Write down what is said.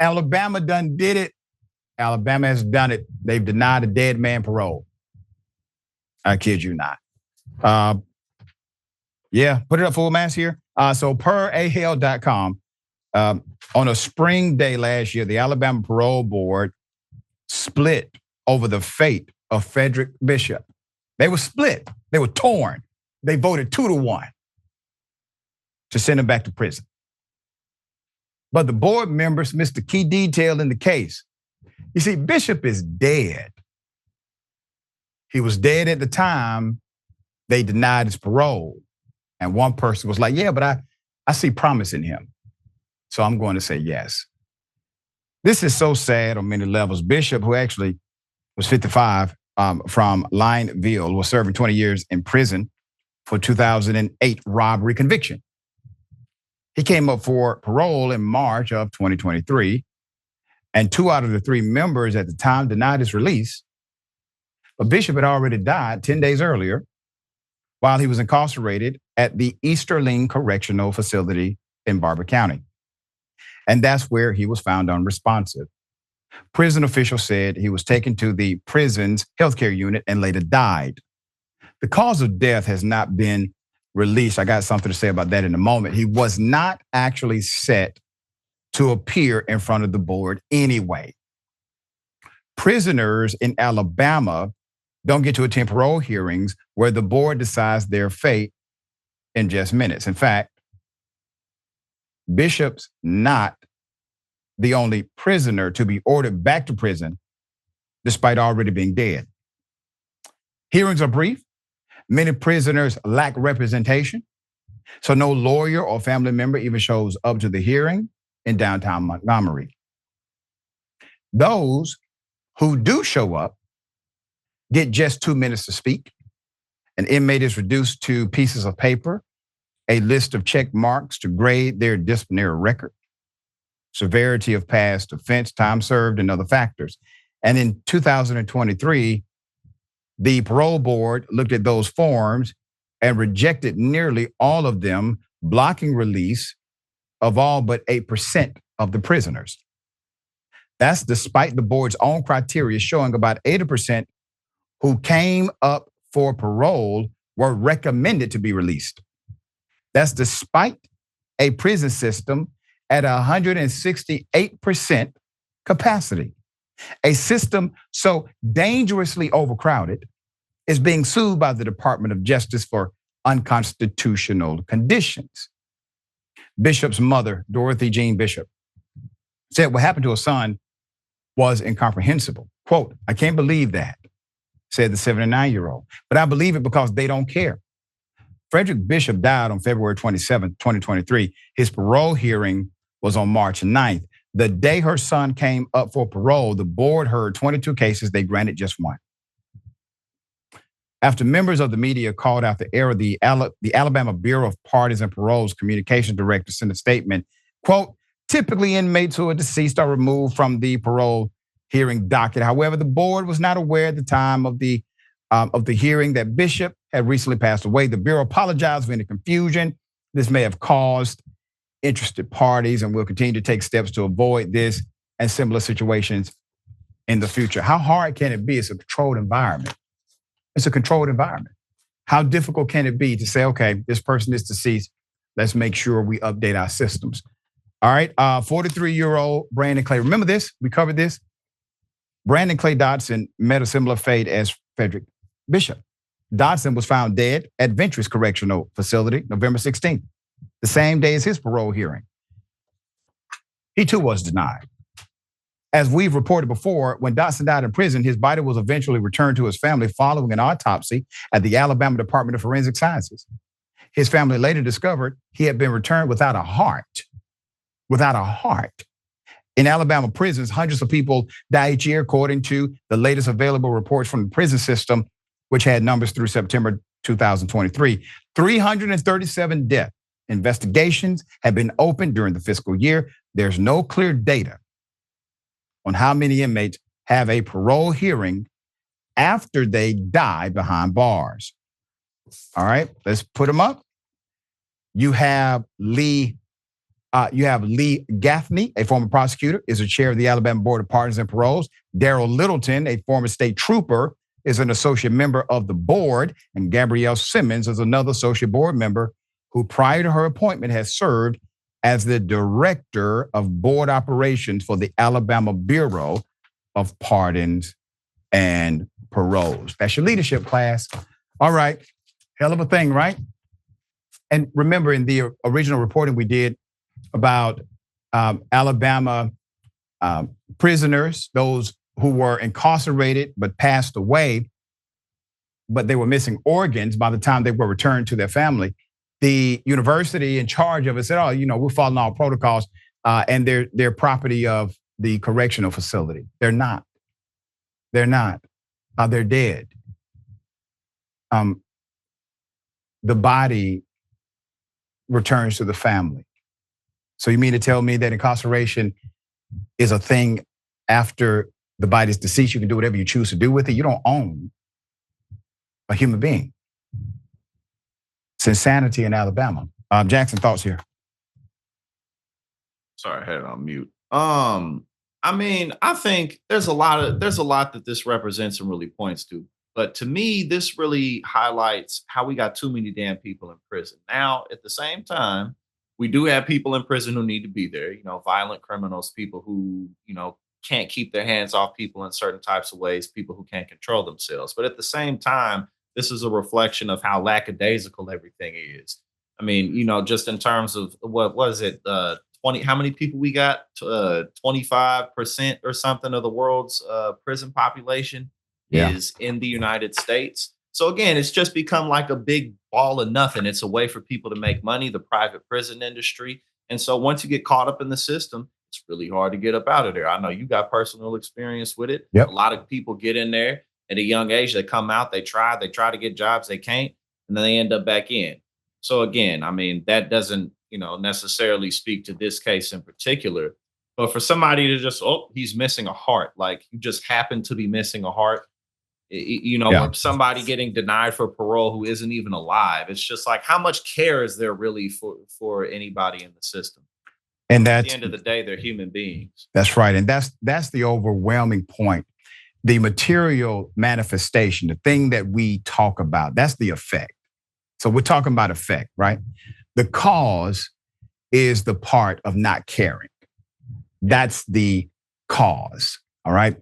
Alabama done did it. Alabama has done it. They've denied a dead man parole. I kid you not. Yeah, put it up full mass here. So per AHL.com, on a spring day last year, the Alabama Parole Board split over the fate of Fredrick Bishop. They were split. They were torn. They voted 2-1 to send him back to prison. But the board members missed the key detail in the case. You see, Bishop is dead. He was dead at the time they denied his parole. And one person was like, yeah, but I see promise in him. So I'm going to say yes. This is so sad on many levels. Bishop, who actually was 55 from Lineville, was serving 20 years in prison for 2008 robbery conviction. He came up for parole in March of 2023, and 2 out of the 3 members at the time denied his release. But Bishop had already died 10 days earlier while he was incarcerated at the Easterling Correctional Facility in Barber County. And that's where he was found unresponsive. Prison officials said he was taken to the prison's healthcare unit and later died. The cause of death has not been released. I got something to say about that in a moment. He was not actually set to appear in front of the board anyway. Prisoners in Alabama don't get to attend parole hearings where the board decides their fate in just minutes. In fact, Bishop's not the only prisoner to be ordered back to prison despite already being dead. Hearings are brief. Many prisoners lack representation, so no lawyer or family member even shows up to the hearing in downtown Montgomery. Those who do show up get just 2 minutes to speak. An inmate is reduced to pieces of paper, a list of check marks to grade their disciplinary record, severity of past offense, time served, and other factors. And in 2023, the parole board looked at those forms and rejected nearly all of them, blocking release of all but 8% of the prisoners. That's despite the board's own criteria showing about 80% who came up for parole were recommended to be released. That's despite a prison system at 168% capacity. A system so dangerously overcrowded is being sued by the Department of Justice for unconstitutional conditions. Bishop's mother, Dorothy Jean Bishop, said what happened to her son was incomprehensible. Quote, "I can't believe that," said the 79-year-old. "But I believe it because they don't care." Fredrick Bishop died on February 27, 2023. His parole hearing was on March 9th. The day her son came up for parole, the board heard 22 cases. They granted just 1. After members of the media called out the error, the Alabama Bureau of Pardons and Parole's communications director sent a statement, quote, "Typically inmates who are deceased are removed from the parole hearing docket. However, the board was not aware at the time of the hearing that Bishop had recently passed away. The Bureau apologized for any confusion this may have caused interested parties and will continue to take steps to avoid this and similar situations in the future." How hard can it be? It's a controlled environment. It's a controlled environment. How difficult can it be to say, okay, this person is deceased. Let's make sure we update our systems. All right, 43-year-old Brandon Clay. Remember this? We covered this. Brandon Clay Dodson met a similar fate as Fredrick Bishop. Dodson was found dead at Ventris Correctional Facility, November 16th, the same day as his parole hearing. He too was denied. As we've reported before, when Dodson died in prison, his body was eventually returned to his family following an autopsy at the Alabama Department of Forensic Sciences. His family later discovered he had been returned without a heart. Without a heart. In Alabama prisons, hundreds of people die each year, according to the latest available reports from the prison system, which had numbers through September 2023. 337 death investigations have been opened during the fiscal year. There's no clear data on how many inmates have a parole hearing after they die behind bars. All right, let's put them up. You have Lee You have Lee Gaffney, a former prosecutor, is the chair of the Alabama Board of Pardons and Paroles. Daryl Littleton, a former state trooper, is an associate member of the board. And Gabrielle Simmons is another associate board member who, prior to her appointment, has served as the director of board operations for the Alabama Bureau of Pardons and Paroles. That's your leadership class. All right. Hell of a thing, right? And remember, in the original reporting we did about Alabama prisoners, those who were incarcerated but passed away, but they were missing organs by the time they were returned to their family. The university in charge of it said, "Oh, we're following all protocols, and they're property of the correctional facility." They're not. They're not. They're dead. The body returns to the family. So you mean to tell me that incarceration is a thing after the body's deceased? You can do whatever you choose to do with it. You don't own a human being. It's insanity in Alabama. Jackson, thoughts here? Sorry, I had it on mute. I mean, I think there's a lot that this represents and really points to. But to me, this really highlights how we got too many damn people in prison. Now, at the same time, we do have people in prison who need to be there, violent criminals, people who, can't keep their hands off people in certain types of ways, people who can't control themselves. But at the same time, this is a reflection of how lackadaisical everything is. I mean, just in terms of what was it, 20, how many people we got? 25% or something of the world's prison population is in the United States. So again, it's just become like a big ball of nothing. It's a way for people to make money, the private prison industry. And so once you get caught up in the system, it's really hard to get up out of there. I know you got personal experience with it. Yep. A lot of people get in there at a young age. They come out, they try to get jobs, they can't, and then they end up back in. So again, I mean, that doesn't, necessarily speak to this case in particular. But for somebody to just, he's missing a heart, like you just happen to be missing a heart, or somebody getting denied for parole who isn't even alive. It's just like, how much care is there really for anybody in the system? And at the end of the day, they're human beings. That's right. And that's the overwhelming point. The material manifestation, the thing that we talk about, that's the effect. So we're talking about effect, right? The cause is the part of not caring. That's the cause, all right?